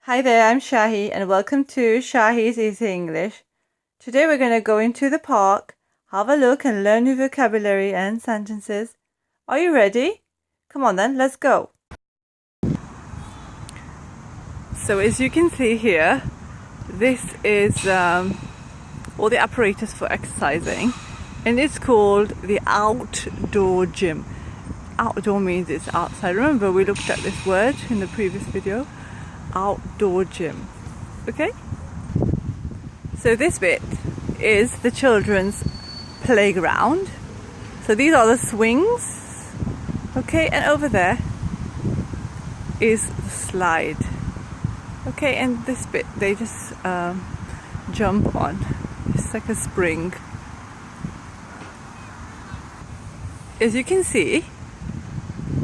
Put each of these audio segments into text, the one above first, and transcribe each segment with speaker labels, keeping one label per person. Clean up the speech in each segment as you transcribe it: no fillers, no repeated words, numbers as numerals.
Speaker 1: Hi there, I'm Shahi and welcome to Shahi's Easy English. Today we're going to go into the park, have a look and learn new vocabulary and sentences. Are you ready? Come on then, let's go. So as you can see here, this is all the apparatus for exercising, and it's called the outdoor gym. Outdoor means it's outside. Remember we looked at this word in the previous video, outdoor gym. Okay? So this bit is the children's playground. So these are the swings. Okay, and over there is the slide. Okay, and this bit they just jump on. It's like a spring. As you can see,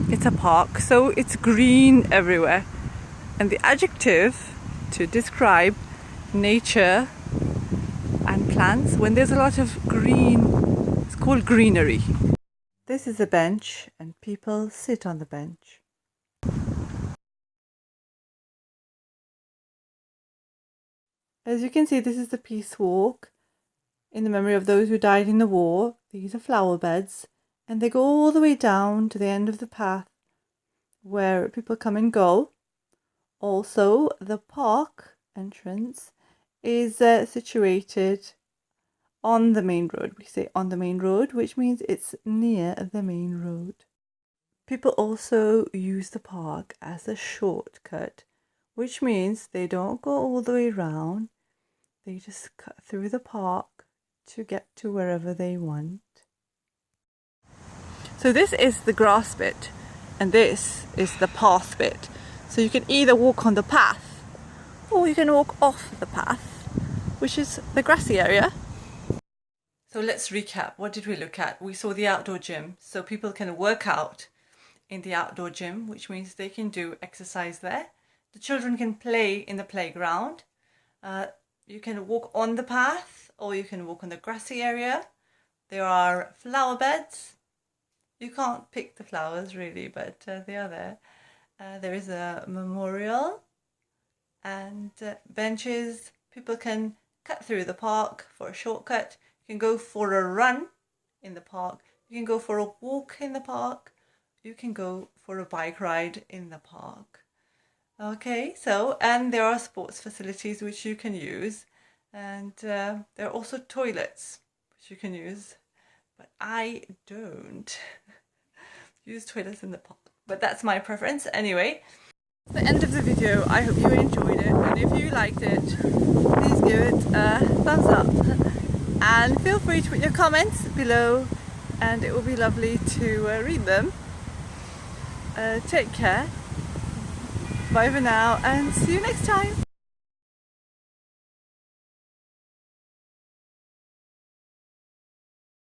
Speaker 1: it's a park, so it's green everywhere. And the adjective to describe nature and plants, when there's a lot of green, it's called greenery. This is a bench and people sit on the bench. As you can see, this is the Peace Walk in the memory of those who died in the war. These are flower beds and they go all the way down to the end of the path where people come and go. Also, the park entrance is situated on the main road. We say on the main road, which means it's near the main road. People also use the park as a shortcut, which means they don't go all the way around. They just cut through the park to get to wherever they want. So this is the grass bit and this is the path bit. So you can either walk on the path or you can walk off the path, which is the grassy area. So let's recap. What did we look at? We saw the outdoor gym. So people can work out in the outdoor gym, which means they can do exercise there. The children can play in the playground. You can walk on the path or you can walk on the grassy area. There are flower beds. You can't pick the flowers really, but they are there. There is a memorial and benches. People can cut through the park for a shortcut. You can go for a run in the park. You can go for a walk in the park. You can go for a bike ride in the park. Okay, so, and there are sports facilities which you can use. And there are also toilets which you can use. But I don't use toilets in the park. But that's my preference anyway. That's the end of the video. I hope you enjoyed it, and if you liked it, please give it a thumbs up and feel free to put your comments below and it will be lovely to read them. Take care, bye for now and see you next time.